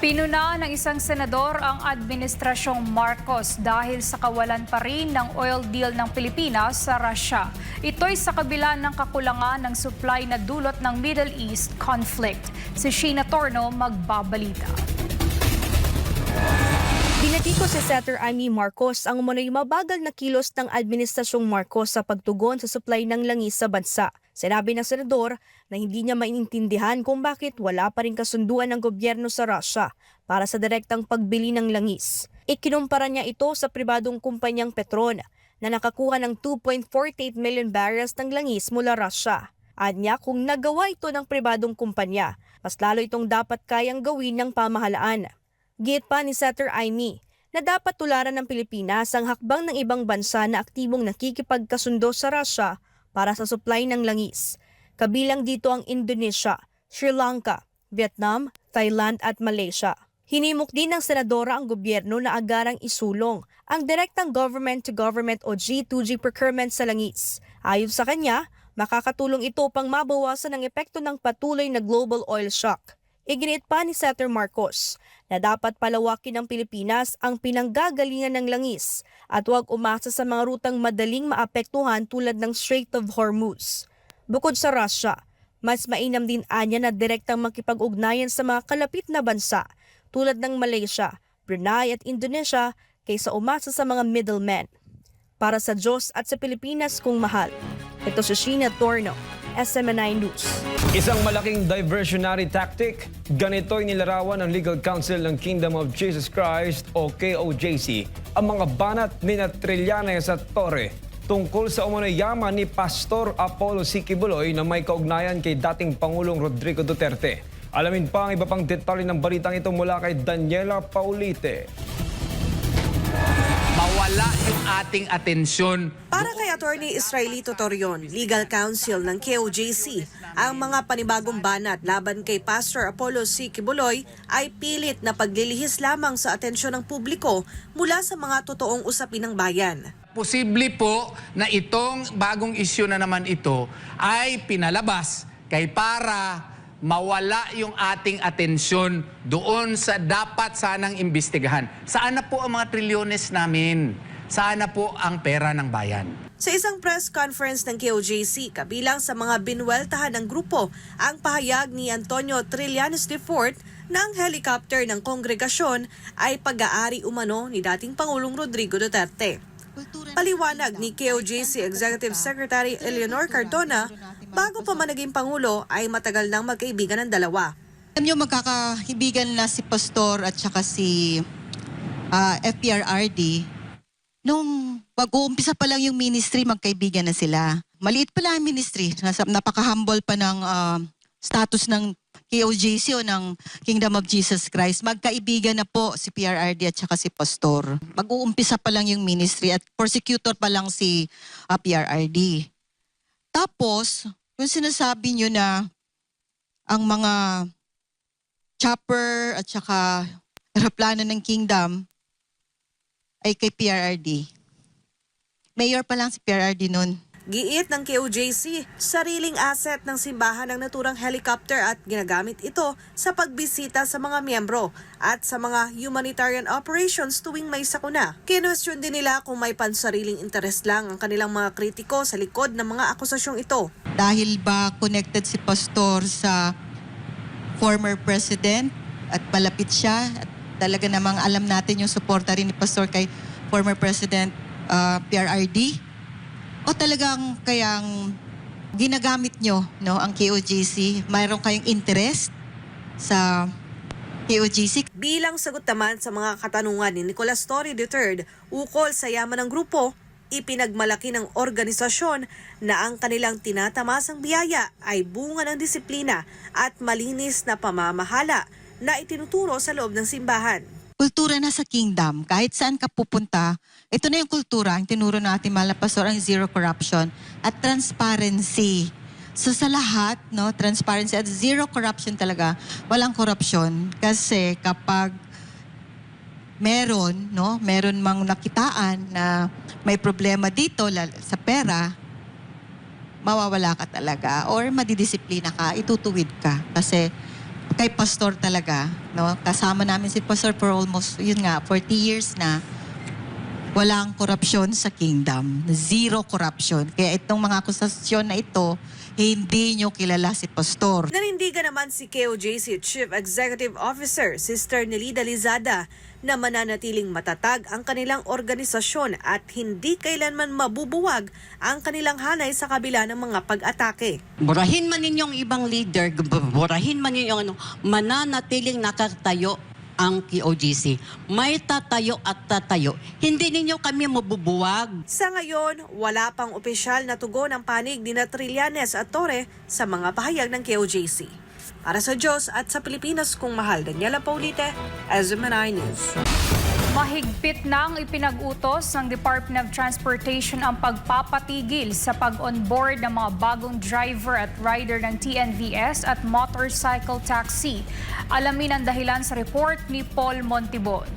Pinuna ng isang senador ang Administrasyong Marcos dahil sa kawalan pa rin ng oil deal ng Pilipinas sa Russia. Ito'y sa kabila ng kakulangan ng supply na dulot ng Middle East conflict. Si Sheena Torno magbabalita. Binatiko si Senator Amy Marcos ang umano'y mabagal na kilos ng Administrasyong Marcos sa pagtugon sa supply ng langis sa bansa. Sinabi ng senador na hindi niya maintindihan kung bakit wala pa rin kasunduan ng gobyerno sa Russia para sa direktang pagbili ng langis. Ikinumpara niya ito sa pribadong kumpanyang Petron na nakakuha ng 2.48 million barrels ng langis mula Russia. Anya kung nagawa ito ng pribadong kumpanya, mas lalo itong dapat kayang gawin ng pamahalaan. Giit pa ni Senator Amy na dapat tularan ng Pilipinas ang hakbang ng ibang bansa na aktibong nakikipagkasundo sa Russia para sa supply ng langis. Kabilang dito ang Indonesia, Sri Lanka, Vietnam, Thailand at Malaysia. Hinimok din ng senadora ang gobyerno na agarang isulong ang direktang government-to-government o G2G procurement sa langis. Ayon sa kanya, makakatulong ito pang mabawasan ang epekto ng patuloy na global oil shock. Iginit pa ni Senator Marcos na dapat palawakin ng Pilipinas ang pinanggagalingan ng langis at huwag umasa sa mga rutang madaling maapektuhan tulad ng Strait of Hormuz. Bukod sa Russia, mas mainam din anya na direktang makipag-ugnayan sa mga kalapit na bansa tulad ng Malaysia, Brunei at Indonesia kaysa umasa sa mga middlemen. Para sa Diyos at sa Pilipinas kung mahal, ito si Sheena Torno, SMNI News. Isang malaking diversionary tactic, ganito'y nilarawan ng Legal Counsel ng Kingdom of Jesus Christ o KOJC ang mga banat ni Trillanes at Torre tungkol sa umano'y yaman ni Pastor Apollo C. Quiboloy na may kaugnayan kay dating Pangulong Rodrigo Duterte. Alamin pa ang iba pang detalye ng balitang ito mula kay Daniela Paulite. Mawala yung ating atensyon. Para kay Attorney Israelito Torion, Legal Counsel ng KOJC, ang mga panibagong banat laban kay Pastor Apollo C. Quiboloy ay pilit na paglilihis lamang sa atensyon ng publiko mula sa mga totoong usapin ng bayan. Posible po na itong bagong isyu na naman ito ay pinalabas kay para mawala yung ating atensyon doon sa dapat sanang imbestigahan. Saan na po ang mga trilyones namin? Saan na po ang pera ng bayan? Sa isang press conference ng KOJC, kabilang sa mga binweltahan ng grupo, ang pahayag ni Antonio Trillanes IV na ang helicopter ng kongregasyon ay pag-aari umano ni dating Pangulong Rodrigo Duterte. Paliwanag ni KOJC Executive Secretary Eleanor Cardona, bago pa man naging Pangulo ay matagal nang magkaibigan ng dalawa. Alam niyo, magkakaibigan na si Pastor at saka si FPRRD. Nung mag-uumpisa pa lang yung ministry, magkaibigan na sila. Maliit pa lang ang ministry. Napaka-humble pa ng status ng KOJC o ng Kingdom of Jesus Christ. Magkaibigan na po si PRRD at saka si Pastor. Mag-uumpisa pa lang yung ministry at prosecutor pa lang si PRRD. Tapos, yung sinasabi nyo na ang mga chopper at saka aeroplano ng Kingdom ay kay PRRD. Mayor pa lang si PRRD noon. Giit ng KOJC, sariling asset ng simbahan ang naturang helicopter at ginagamit ito sa pagbisita sa mga miyembro at sa mga humanitarian operations tuwing may sakuna. Kinwestiyon din nila kung may pansariling interes lang ang kanilang mga kritiko sa likod ng mga akusasyong ito. Dahil ba connected si Pastor sa former president at malapit siya at talaga namang alam natin yung suporta rin ni Pastor kay former President PRRD? O talagang kayang ginagamit nyo, no, ang KOJC? Mayroon kayong interest sa KOJC? Bilang sagot naman sa mga katanungan ni Nicolas Torre III ukol sa yaman ng grupo, ipinagmalaki ng organisasyon na ang kanilang tinatamasang biyaya ay bunga ng disiplina at malinis na pamamahala na itinuturo sa loob ng simbahan. Kultura na sa kingdom, kahit saan ka pupunta, ito na yung kultura, ang tinuro natin mahal na pastor, ang zero corruption at transparency. So sa lahat, no, transparency at zero corruption talaga, walang korupsyon. Kasi kapag meron mang nakitaan na may problema dito sa pera, mawawala ka talaga or madidisiplina ka, itutuwid ka. Kasi kay Pastor talaga. No? Kasama namin si Pastor for almost, 40 years na. Walang korupsyon sa kingdom. Zero corruption. Kaya itong mga akusasyon na ito, hindi nyo kilala si Pastor. Nanindigan naman si KOJC Chief Executive Officer Sister Nelida Lizada na mananatiling matatag ang kanilang organisasyon at hindi kailanman mabubuwag ang kanilang hanay sa kabila ng mga pag-atake. Burahin man ninyong ibang leader, burahin man ninyong mananatiling nakatayo ang KOJC. May tatayo at tatayo. Hindi ninyo kami mabubuwag. Sa ngayon, wala pang opisyal na tugon ang panig ni Trillanes at Torre sa mga pahayag ng KOJC. Para sa Diyos at sa Pilipinas kung mahal, Daniela Paulite, SMNI News. Mahigpit nang ipinag-utos ng Department of Transportation ang pagpapatigil sa pag-onboard ng mga bagong driver at rider ng TNVS at motorcycle taxi. Alamin ang dahilan sa report ni Paul Montibon.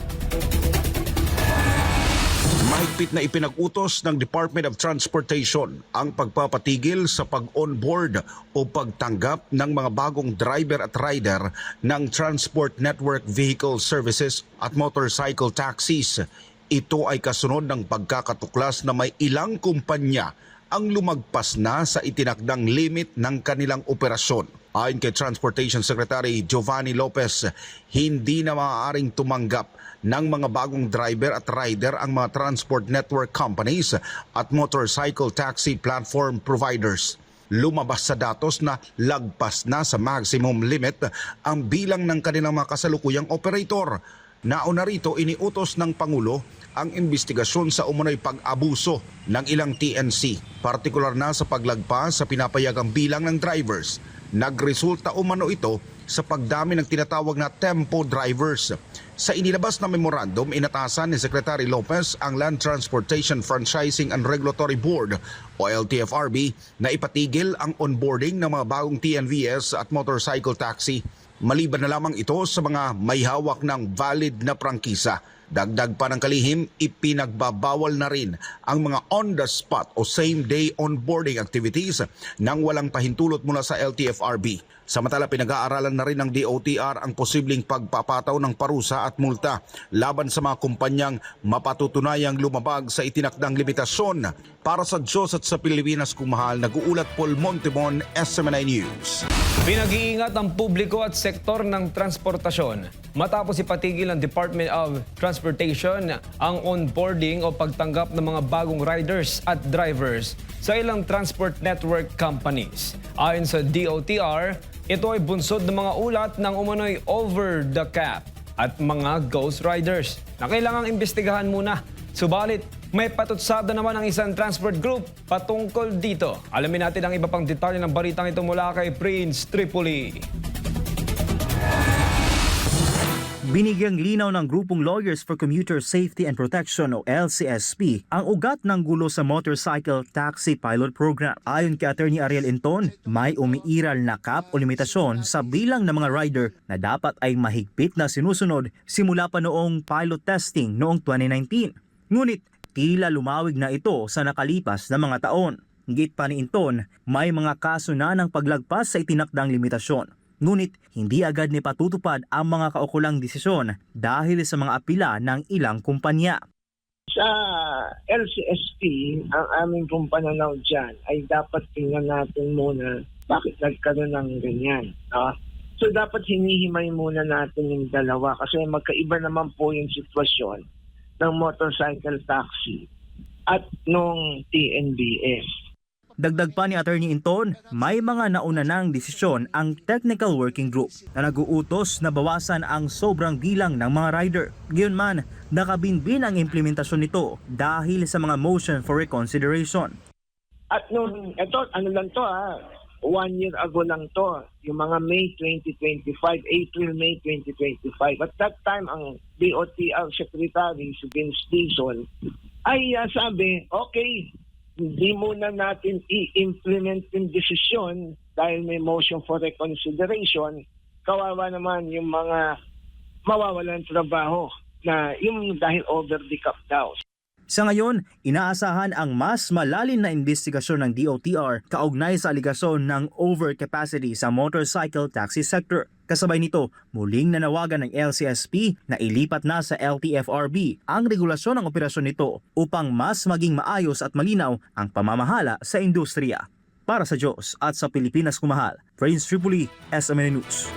Mahigpit na ipinag-utos ng Department of Transportation ang pagpapatigil sa pag-onboard o pagtanggap ng mga bagong driver at rider ng Transport Network Vehicle Services at motorcycle taxis. Ito ay kasunod ng pagkakatuklas na may ilang kumpanya ang lumagpas na sa itinakdang limit ng kanilang operasyon. Ayon kay Transportation Secretary Giovanni Lopez, hindi na maaaring tumanggap ng mga bagong driver at rider ang mga transport network companies at motorcycle taxi platform providers. Lumabas sa datos na lagpas na sa maximum limit ang bilang ng kanilang mga kasalukuyang operator. Nauna rito, iniutos ng Pangulo ang investigasyon sa umunoy pag-abuso ng ilang TNC, partikular na sa paglagpas sa pinapayagang bilang ng drivers. Nagresulta umano ito sa pagdami ng tinatawag na tempo drivers. Sa inilabas na memorandum, inatasan ni Secretary Lopez ang Land Transportation Franchising and Regulatory Board o LTFRB na ipatigil ang onboarding ng mga bagong TNVS at motorcycle taxi. Maliban na lamang ito sa mga may hawak ng valid na prangkisa. Dagdag pa ng kalihim, ipinagbabawal na rin ang mga on-the-spot o same-day onboarding activities nang walang pahintulot mula sa LTFRB. Samantala, pinag-aaralan na rin ng DOTR ang posibleng pagpapataw ng parusa at multa laban sa mga kumpanyang mapatutunayang lumabag sa itinakdang limitasyon. Para sa Diyos at sa Pilipinas kung mahal, nag-uulat Paul Montibon, SMNI News. Pinag-iingat ang publiko at sektor ng transportasyon matapos ipatigil ng Department of Transportation ang onboarding o pagtanggap ng mga bagong riders at drivers sa ilang transport network companies. Ayon sa DOTR, ito ay bunsod ng mga ulat ng umano'y over the cap at mga ghost riders na kailangang imbestigahan muna. Subalit, may patutsada naman ang isang transport group patungkol dito. Alamin natin ang iba pang detalye ng balitang ito mula kay Prince Tripoli. Binigyang linaw ng grupong Lawyers for Commuter Safety and Protection o LCSP ang ugat ng gulo sa Motorcycle Taxi Pilot Program. Ayon kay Attorney Ariel Inton, may umiiral na cap o limitasyon sa bilang ng mga rider na dapat ay mahigpit na sinusunod simula pa noong pilot testing noong 2019. Ngunit tila lumawig na ito sa nakalipas na mga taon. Git pa ni Inton, may mga kaso na ng paglagpas sa itinakdang limitasyon. Ngunit hindi agad ni patutupad ang mga kaukulang desisyon dahil sa mga apila ng ilang kumpanya. Sa LCSP, ang aming kumpananaw dyan ay dapat tingnan natin muna bakit nagkaroon ng ganyan. No? So dapat hinihimay muna natin yung dalawa kasi magkaiba naman po yung sitwasyon ng motorcycle taxi at nung TNBS. Dagdag pa ni Attorney Inton, may mga nauna ng desisyon ang Technical Working Group na nag-uutos na bawasan ang sobrang bilang ng mga rider. Gayunman, nakabinbin ang implementasyon nito dahil sa mga motion for reconsideration. At nung, ito, ano lang to 1 year ago lang to, yung mga May 2025, April-May 2025. At that time, ang DOTR Secretary, si Vince Dizon, ay sabi, okay, hindi muna natin i-implement yung desisyon dahil may motion for reconsideration. Kawawa naman yung mga mawawalan trabaho na yung dahil over the cap daw. Sa ngayon, inaasahan ang mas malalim na investigasyon ng DOTR kaugnay sa aligasyon ng overcapacity sa motorcycle taxi sector. Kasabay nito, muling nanawagan ng LCSP na ilipat na sa LTFRB ang regulasyon ng operasyon nito upang mas maging maayos at malinaw ang pamamahala sa industriya. Para sa Diyos at sa Pilipinas kumahal, Prince Tripoli, SMN News.